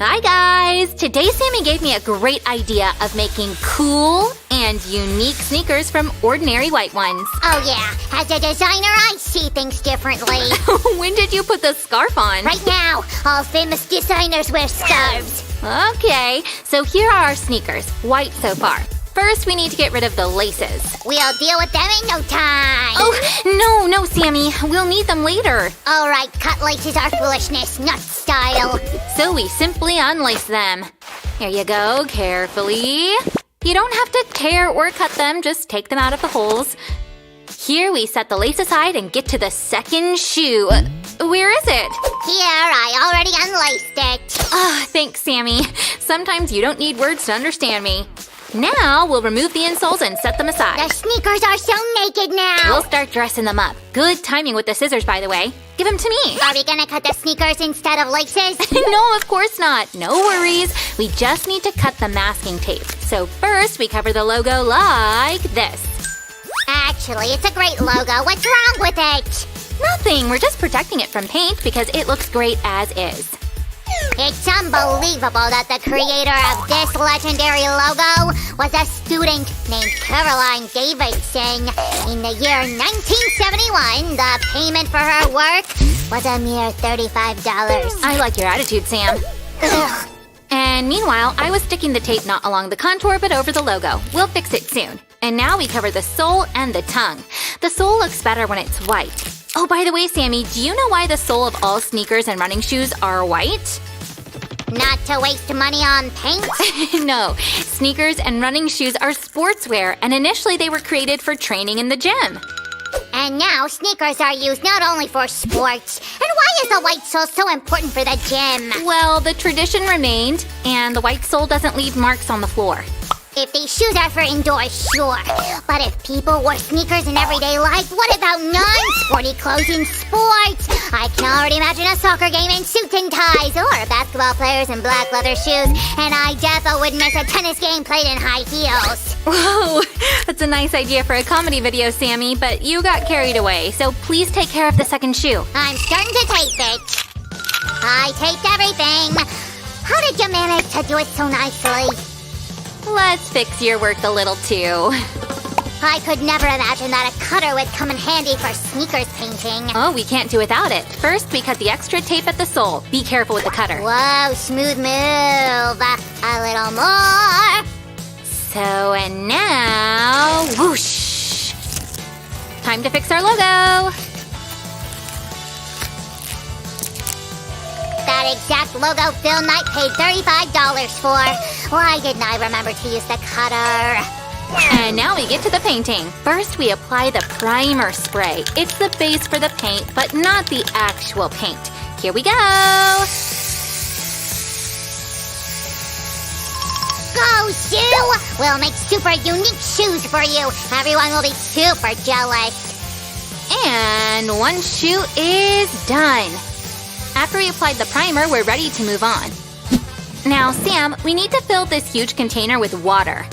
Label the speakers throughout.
Speaker 1: Hi guys! Today Sammy gave me a great idea of making cool and unique sneakers from ordinary white ones.
Speaker 2: Oh yeah, as a designer I see things differently.
Speaker 1: When did you put the scarf on?
Speaker 2: Right now, all famous designers wear scarves.
Speaker 1: Okay, so here are our sneakers, white so far. First, we need to get rid of the laces.
Speaker 2: We'll deal with them in no time.
Speaker 1: Oh, no, Sammy. We'll need them later.
Speaker 2: All right, cut laces are foolishness, not style.
Speaker 1: So we simply unlace them. Here you go, carefully. You don't have to tear or cut them, just take them out of the holes. Here we set the lace aside and get to the second shoe. Where is it?
Speaker 2: Here, I already unlaced it.
Speaker 1: Thanks, Sammy. Sometimes you don't need words to understand me. Now, we'll remove the insoles and set them aside.
Speaker 2: The sneakers are so naked now.
Speaker 1: We'll start dressing them up. Good timing with the scissors, by the way. Give them to me.
Speaker 2: Are we gonna cut the sneakers instead of laces?
Speaker 1: No, of course not. No worries. We just need to cut the masking tape. So first, we cover the logo like this.
Speaker 2: Actually, it's a great logo. What's wrong with it?
Speaker 1: Nothing. We're just protecting it from paint because it looks great as is.
Speaker 2: It's unbelievable that the creator of this legendary logo was a student named Caroline Davidson. In the year 1971, the payment for her work was a mere $35.
Speaker 1: I like your attitude, Sam.
Speaker 2: Ugh.
Speaker 1: And meanwhile, I was sticking the tape not along the contour but over the logo. We'll fix it soon. And now we cover the sole and the tongue. The sole looks better when it's white. Oh, by the way, Sammy, do you know why the sole of all sneakers and running shoes are white?
Speaker 2: Not to waste money on paint?
Speaker 1: No, sneakers and running shoes are sportswear, and initially they were created for training in the gym.
Speaker 2: And now sneakers are used not only for sports. And why is the white sole so important for the gym?
Speaker 1: Well, the tradition remained, and the white sole doesn't leave marks on the floor.
Speaker 2: If these shoes are for indoors, sure. But if people wore sneakers in everyday life, what about non-sporty clothes in sports? I can already imagine a soccer game in suits and ties, or basketball players in black leather shoes, and I defo wouldn't miss a tennis game played in high heels.
Speaker 1: Whoa, that's a nice idea for a comedy video, Sammy, but you got carried away, so please take care of the second shoe.
Speaker 2: I'm starting to tape it. I taped everything. How did you manage to do it so nicely?
Speaker 1: Let's fix your work a little too.
Speaker 2: I could never imagine that a cutter would come in handy for sneakers painting.
Speaker 1: Oh, we can't do without it. First, we cut the extra tape at the sole. Be careful with the cutter.
Speaker 2: Whoa, smooth move. A little more.
Speaker 1: So, and now, whoosh. Time to fix our logo.
Speaker 2: That exact logo Phil Knight paid $35 for. Why didn't I remember to use the cutter?
Speaker 1: And now we get to the painting. First, we apply the primer spray. It's the base for the paint, but not the actual paint. Here we go.
Speaker 2: Go, Sue! We'll make super unique shoes for you. Everyone will be super jealous.
Speaker 1: And one shoe is done. After we applied the primer, we're ready to move on. Now, Sam, we need to fill this huge container with water.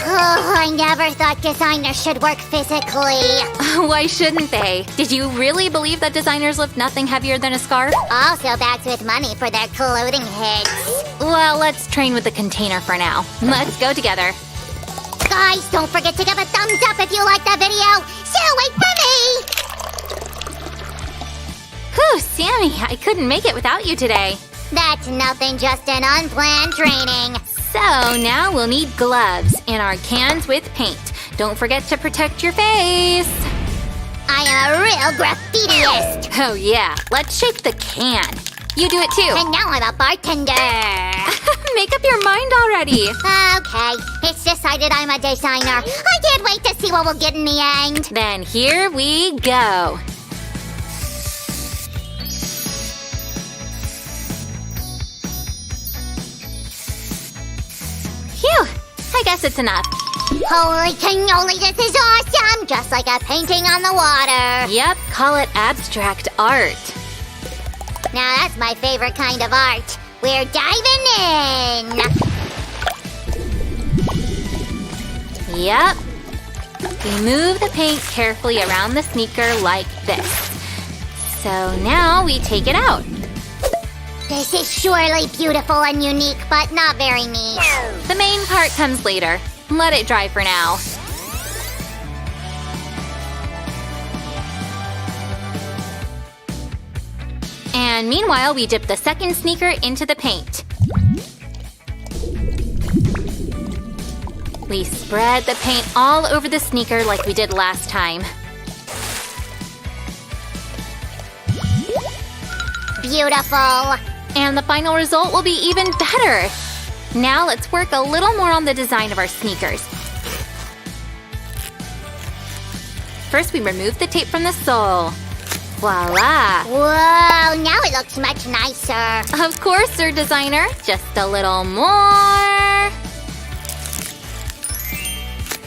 Speaker 2: Oh, I never thought designers should work physically.
Speaker 1: Why shouldn't they? Did you really believe that designers lift nothing heavier than a scarf?
Speaker 2: Also bags with money for their clothing hits.
Speaker 1: Well, let's train with the container for now. Let's go together.
Speaker 2: Guys, don't forget to give a thumbs up if you like the video. Sue, wait for me!
Speaker 1: Whew, Sammy, I couldn't make it without you today.
Speaker 2: That's nothing, just an unplanned training.
Speaker 1: So now we'll need gloves and our cans with paint. Don't forget to protect your face.
Speaker 2: I am a real graffitiist.
Speaker 1: Oh yeah, let's shape the can. You do it too.
Speaker 2: And now I'm a bartender.
Speaker 1: Make up your mind already.
Speaker 2: Okay, it's decided I'm a designer. I can't wait to see what we'll get in the end.
Speaker 1: Then here we go. Phew, I guess it's enough.
Speaker 2: Holy cannoli, this is awesome! Just like a painting on the water.
Speaker 1: Yep, call it abstract art.
Speaker 2: Now that's my favorite kind of art. We're diving in!
Speaker 1: Yep. We move the paint carefully around the sneaker like this. So now we take it out.
Speaker 2: This is surely beautiful and unique, but not very neat.
Speaker 1: The main part comes later. Let it dry for now. And meanwhile, we dip the second sneaker into the paint. We spread the paint all over the sneaker like we did last time.
Speaker 2: Beautiful.
Speaker 1: And the final result will be even better. Now let's work a little more on the design of our sneakers. First, we remove the tape from the sole. Voila!
Speaker 2: Whoa, now it looks much nicer.
Speaker 1: Of course, sir designer. Just a little more.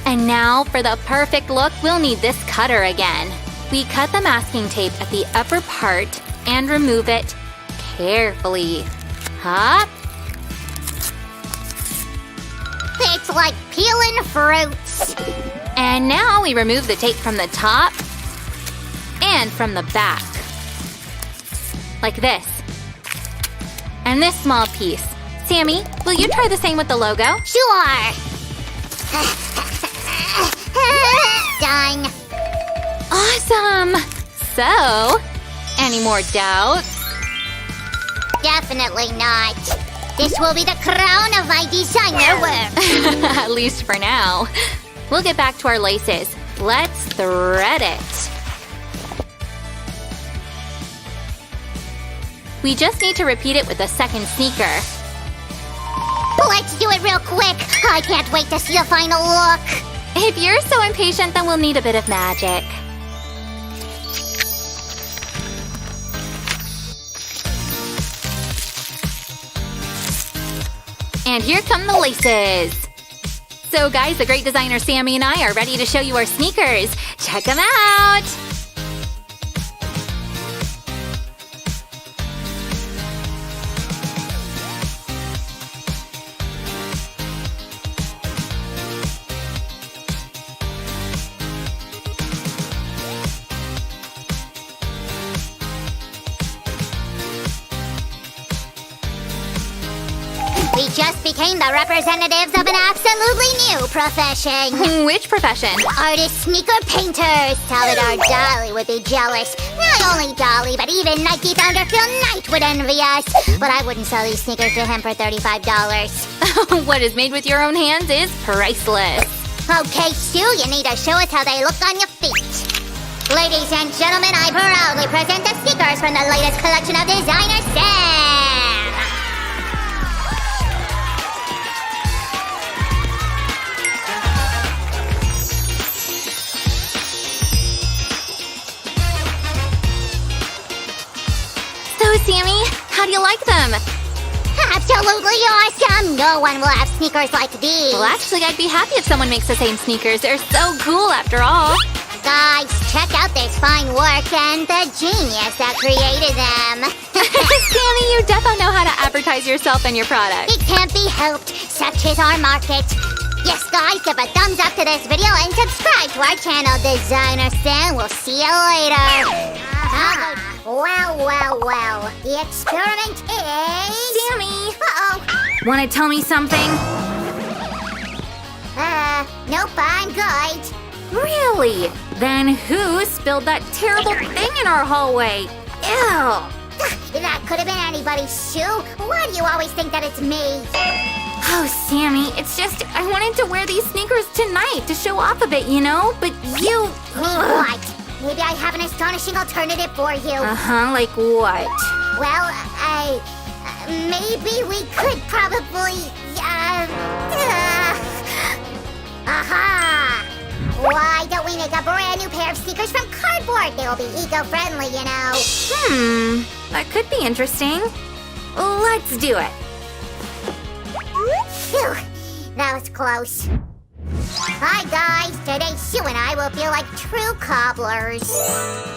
Speaker 1: And now, for the perfect look, we'll need this cutter again. We cut the masking tape at the upper part and remove it carefully. Hop.
Speaker 2: It's like peeling fruits.
Speaker 1: And now we remove the tape from the top and from the back. Like this. And this small piece. Sammy, will you try the same with the logo?
Speaker 2: Sure. Done.
Speaker 1: Awesome! So, any more doubts?
Speaker 2: Definitely not. This will be the crown of my designer work.
Speaker 1: At least for now. We'll get back to our laces. Let's thread it. We just need to repeat it with the second sneaker.
Speaker 2: Let's do it real quick. I can't wait to see the final look.
Speaker 1: If you're so impatient, then we'll need a bit of magic. And here come the laces. So guys, the great designer Sammy and I are ready to show you our sneakers. Check them out!
Speaker 2: We just became the representatives of an absolutely new profession.
Speaker 1: Which profession?
Speaker 2: Artist sneaker painters. Salvador Dali would be jealous. Not only Dali, but even Nike founder Phil Knight would envy us. But I wouldn't sell these sneakers to him for $35.
Speaker 1: What is made with your own hands is priceless.
Speaker 2: Okay, Sue, you need to show us how they look on your feet. Ladies and gentlemen, I proudly present the sneakers from the latest collection of designer Sam.
Speaker 1: Sammy, how do you like them?
Speaker 2: Absolutely awesome! No one will have sneakers like these.
Speaker 1: Well, actually, I'd be happy if someone makes the same sneakers. They're so cool after all.
Speaker 2: Guys, check out this fine work and the genius that created them.
Speaker 1: Sammy, you defo know how to advertise yourself and your product.
Speaker 2: It can't be helped. Such is our market. Yes, guys, give a thumbs up to this video and subscribe to our channel, Designer Sam. We'll see you later. Well. The experiment is...
Speaker 1: Sammy!
Speaker 2: Uh-oh.
Speaker 1: Want to tell me something?
Speaker 2: Nope, I'm good.
Speaker 1: Really? Then who spilled that terrible thing in our hallway? Ew!
Speaker 2: That could have been anybody, Sue. Why do you always think that it's me?
Speaker 1: Oh, Sammy, it's just I wanted to wear these sneakers tonight to show off a bit, you know? But you...
Speaker 2: Me what? Maybe I have an astonishing alternative for you.
Speaker 1: Uh-huh, like what?
Speaker 2: Well, maybe we could probably, aha! Why don't we make a brand new pair of sneakers from cardboard? They'll be eco-friendly, you know.
Speaker 1: That could be interesting. Let's do it.
Speaker 2: Phew, that was close. Hi guys, today Sue and I will feel like true cobblers.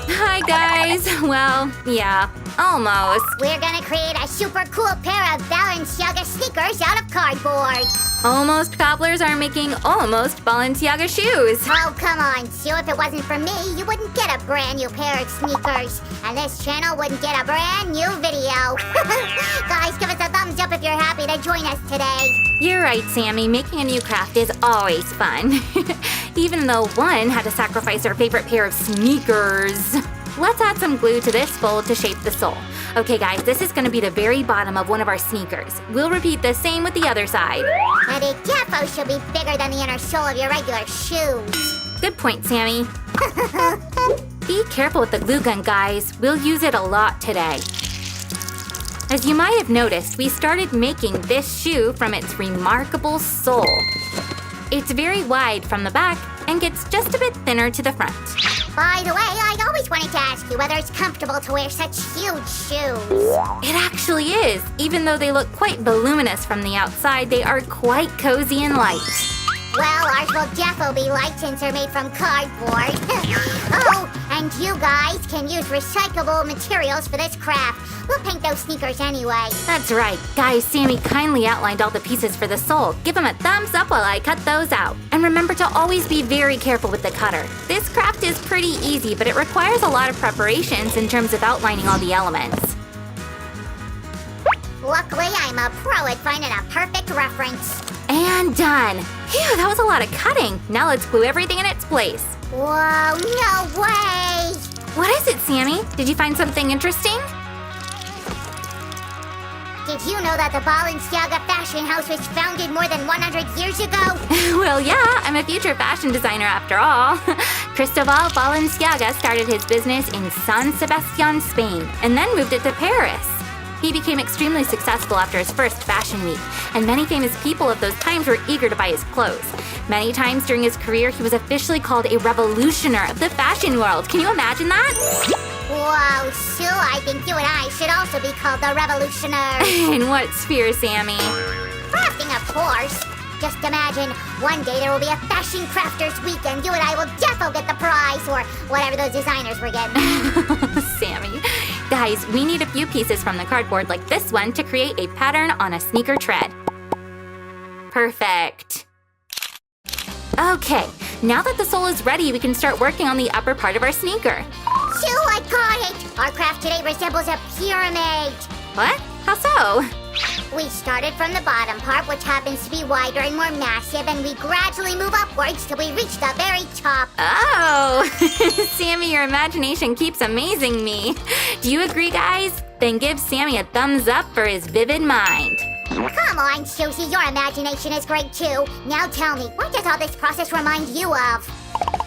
Speaker 1: Hi guys. Well, yeah, almost.
Speaker 2: We're gonna create a super cool pair of balanced Balenciaga sneakers out of cardboard.
Speaker 1: Almost cobblers are making almost Balenciaga shoes.
Speaker 2: Oh, come on, Sue. If it wasn't for me, you wouldn't get a brand new pair of sneakers. And this channel wouldn't get a brand new video. Guys, give us a thumbs up if you're happy to join us today.
Speaker 1: You're right, Sammy. Making a new craft is always fun. Even though one had to sacrifice her favorite pair of sneakers. Let's add some glue to this fold to shape the sole. Okay, guys, this is going to be the very bottom of one of our sneakers. We'll repeat the same with the other side.
Speaker 2: And it defo should be bigger than the inner sole of your regular shoes.
Speaker 1: Good point, Sammy. Be careful with the glue gun, guys. We'll use it a lot today. As you might have noticed, we started making this shoe from its remarkable sole. It's very wide from the back and gets just a bit thinner to the front.
Speaker 2: By the way, I'd always wanted to ask you whether it's comfortable to wear such huge shoes.
Speaker 1: It actually is. Even though they look quite voluminous from the outside, they are quite cozy and light.
Speaker 2: Well, ours will defo be light since they're made from cardboard. Oh, and you guys can use recyclable materials for this craft. We'll paint those sneakers anyway.
Speaker 1: That's right. Guys, Sammy kindly outlined all the pieces for the sole. Give them a thumbs up while I cut those out. And remember to always be very careful with the cutter. This craft is pretty easy, but it requires a lot of preparations in terms of outlining all the elements.
Speaker 2: Luckily, I'm a pro at finding a perfect reference.
Speaker 1: And done. Phew, that was a lot of cutting. Now let's glue everything in its place.
Speaker 2: Whoa, no way!
Speaker 1: What is it, Sammy? Did you find something interesting?
Speaker 2: Did you know that the Balenciaga fashion house was founded more than 100 years ago?
Speaker 1: Well, yeah, I'm a future fashion designer after all. Cristobal Balenciaga started his business in San Sebastian, Spain, and then moved it to Paris. He became extremely successful after his first fashion week, and many famous people of those times were eager to buy his clothes. Many times during his career, he was officially called a revolutionary of the fashion world. Can you imagine that?
Speaker 2: Whoa, Sue, I think you and I should also be called the revolutionary.
Speaker 1: In what sphere, Sammy?
Speaker 2: Crafting, of course. Just imagine, one day there will be a Fashion Crafters Week and you and I will defo get the prize, or whatever those designers were getting.
Speaker 1: Sammy. Guys, we need a few pieces from the cardboard like this one to create a pattern on a sneaker tread. Perfect. Okay, now that the sole is ready, we can start working on the upper part of our sneaker.
Speaker 2: Sue, I got it! Our craft today resembles a pyramid.
Speaker 1: What? How so?
Speaker 2: We started from the bottom part, which happens to be wider and more massive, and we gradually move upwards till we reach the very top.
Speaker 1: Oh! Sammy, your imagination keeps amazing me. Do you agree, guys? Then give Sammy a thumbs up for his vivid mind.
Speaker 2: Come on, Susie, your imagination is great too. Now tell me, what does all this process remind you of?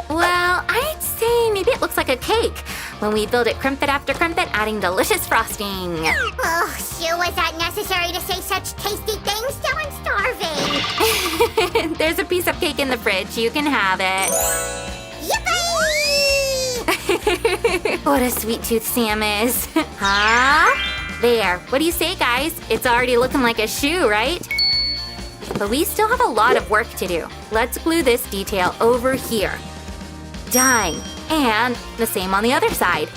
Speaker 1: Well, I'd say maybe it looks like a cake. When we build it crimpet after crimpet, adding delicious frosting.
Speaker 2: Oh, Sue, was that necessary to say such tasty things? Now I'm starving.
Speaker 1: There's a piece of cake in the fridge. You can have it.
Speaker 2: Yippee!
Speaker 1: What a sweet tooth Sam is. Huh? There. What do you say, guys? It's already looking like a shoe, right? But we still have a lot of work to do. Let's glue this detail over here. Done. And the same on the other side.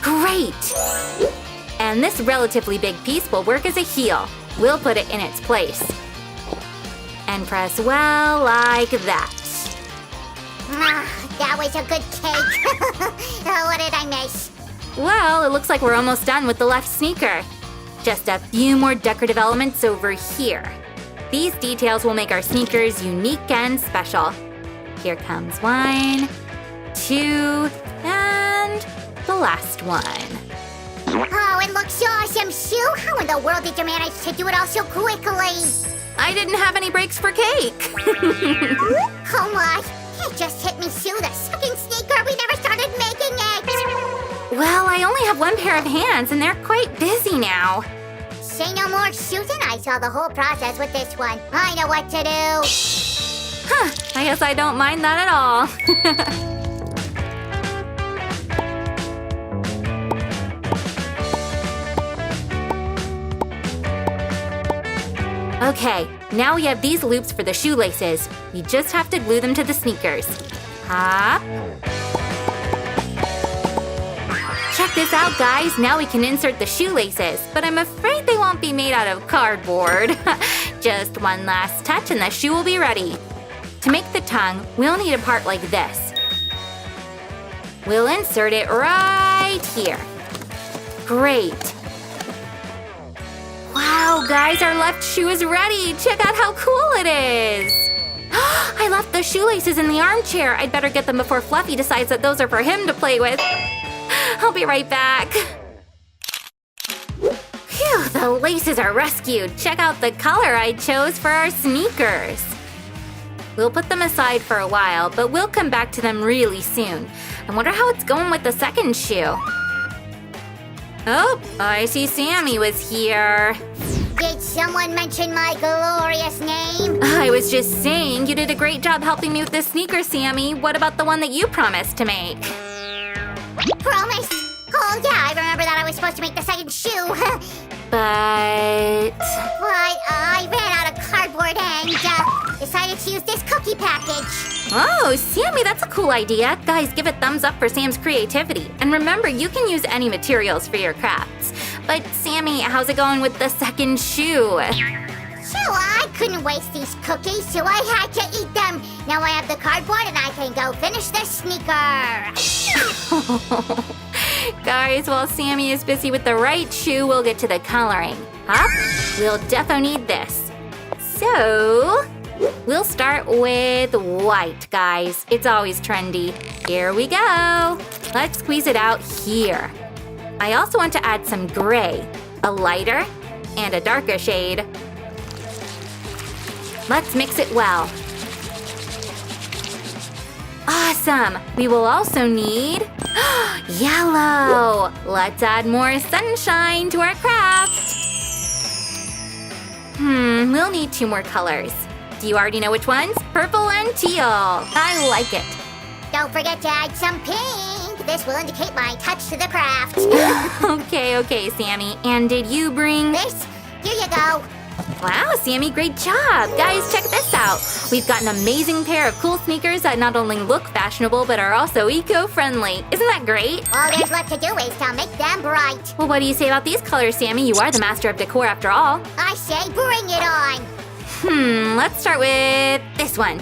Speaker 1: Great! And this relatively big piece will work as a heel. We'll put it in its place. And press well like that.
Speaker 2: That was a good cake. What did I miss?
Speaker 1: Well, it looks like we're almost done with the left sneaker. Just a few more decorative elements over here. These details will make our sneakers unique and special. Here comes 1, 2, and the last one.
Speaker 2: Oh, it looks awesome, Sue. How in the world did you manage to do it all so quickly?
Speaker 1: I didn't have any breaks for cake.
Speaker 2: Oh my, it just hit me, Sue. The second sneaker, we never started making it.
Speaker 1: Well, I only have one pair of hands and they're quite busy now.
Speaker 2: Say no more, Susan. I saw the whole process with this one. I know what to do.
Speaker 1: Huh, I guess I don't mind that at all. Okay, now we have these loops for the shoelaces. We just have to glue them to the sneakers. Hop. Check Check this out, guys. Now we can insert the shoelaces, but I'm afraid they won't be made out of cardboard. Just one last touch and the shoe will be ready. To make the tongue, we'll need a part like this. We'll insert it right here. Great. Wow, guys, our left shoe is ready. Check out how cool it is. I left the shoelaces in the armchair. I'd better get them before Fluffy decides that those are for him to play with. I'll be right back. Phew, the laces are rescued. Check out the color I chose for our sneakers. We'll put them aside for a while, but we'll come back to them really soon. I wonder how it's going with the second shoe. Oh, I see Sammy was here.
Speaker 2: Did someone mention my glorious name?
Speaker 1: I was just saying, you did a great job helping me with this sneaker, Sammy. What about the one that you promised to make?
Speaker 2: Promised? Oh yeah, I remember that I was supposed to make the second shoe.
Speaker 1: But
Speaker 2: I ran out of cardboard and decided to use this cookie package.
Speaker 1: oh, Sammy, that's a cool idea. Guys, give a thumbs up for Sam's creativity. And remember, you can use any materials for your crafts. But Sammy, how's it going with the second shoe?
Speaker 2: So I couldn't waste these cookies, so I had to eat them. Now I have the cardboard and I can go finish the sneaker.
Speaker 1: Guys, while Sammy is busy with the right shoe, we'll get to the coloring. Up, we'll defo need this. So, we'll start with white, guys. It's always trendy. Here we go. Let's squeeze it out here. I also want to add some gray, a lighter, and a darker shade. Let's mix it well. Awesome! We will also need yellow! Let's add more sunshine to our craft. We'll need 2 more colors. Do you already know which ones? Purple and teal. I like it.
Speaker 2: Don't forget to add some pink. This will indicate my touch to the craft.
Speaker 1: Okay, Sammy. And did you bring...
Speaker 2: This? Here you go.
Speaker 1: Wow, Sammy, great job! Guys, check this out! We've got an amazing pair of cool sneakers that not only look fashionable, but are also eco-friendly. Isn't that great?
Speaker 2: All there's left to do is to make them bright.
Speaker 1: Well, what do you say about these colors, Sammy? You are the master of decor after all.
Speaker 2: I say bring it on.
Speaker 1: Let's start with this one.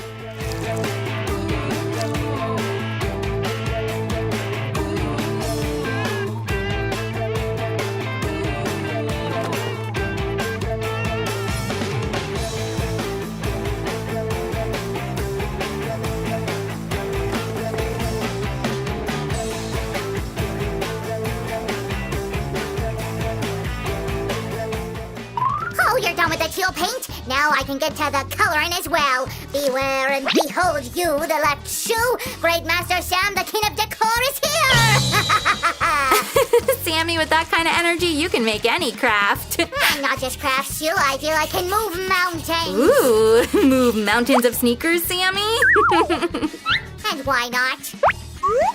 Speaker 2: Oh, you're done with the teal paint? Now I can get to the coloring as well. Beware and behold you, the left shoe. Great Master Sam, the king of decor, is here!
Speaker 1: Sammy, with that kind of energy, you can make any craft.
Speaker 2: I'm not just craft shoe, I feel I can move mountains.
Speaker 1: Ooh, move mountains of sneakers, Sammy?
Speaker 2: And why not?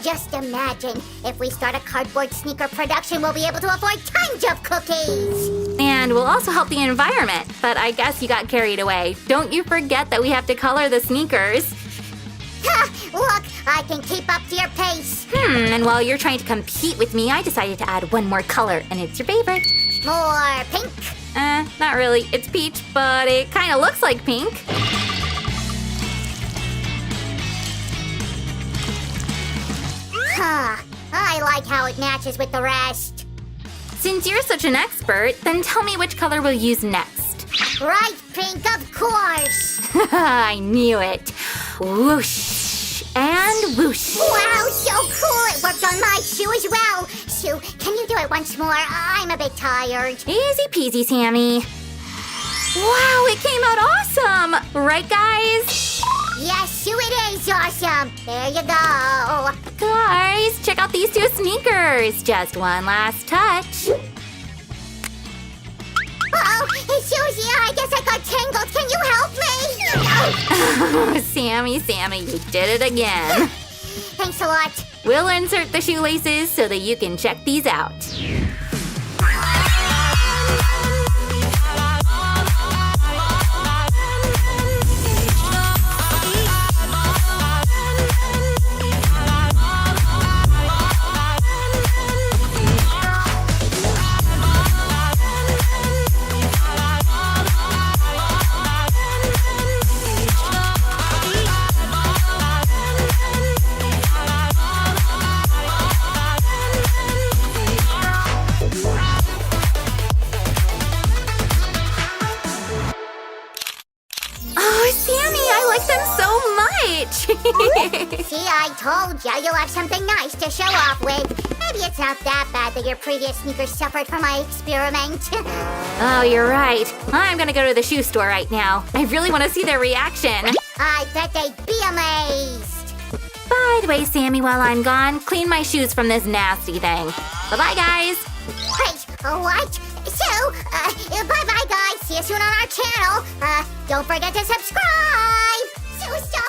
Speaker 2: Just imagine, if we start a cardboard sneaker production, we'll be able to afford tons of cookies.
Speaker 1: And we'll also help the environment. But I guess you got carried away. Don't you forget that we have to color the sneakers.
Speaker 2: Ha! Look, I can keep up to your pace.
Speaker 1: And while you're trying to compete with me, I decided to add one more color, and it's your favorite.
Speaker 2: More pink.
Speaker 1: Not really. It's peach, but it kind of looks like pink.
Speaker 2: Huh. I like how it matches with the rest.
Speaker 1: Since you're such an expert, then tell me which color we'll use next.
Speaker 2: Bright pink, of course.
Speaker 1: I knew it. Whoosh and whoosh.
Speaker 2: Wow, so cool. It worked on my shoe as well. Sue, can you do it once more? I'm a bit tired.
Speaker 1: Easy peasy, Sammy. Wow, it came out awesome! Right, guys?
Speaker 2: Yes, Sue, it is awesome. There you go.
Speaker 1: Guys, check out these 2 sneakers. Just one last touch.
Speaker 2: Uh-oh, hey, Susie, I guess I got tangled. Can you help me?
Speaker 1: Sammy, you did it again.
Speaker 2: Thanks a lot.
Speaker 1: We'll insert the shoelaces so that you can check these out. reach.
Speaker 2: See, I told ya you'll have something nice to show off with. Maybe it's not that bad that your previous sneakers suffered from my experiment.
Speaker 1: Oh, you're right. I'm gonna go to the shoe store right now. I really want to see their reaction.
Speaker 2: I bet they'd be amazed.
Speaker 1: By the way, Sammy, while I'm gone, clean my shoes from this nasty thing. Bye-bye, guys.
Speaker 2: Wait, what? So, bye-bye, guys. See you soon on our channel. Don't forget to subscribe. So sorry.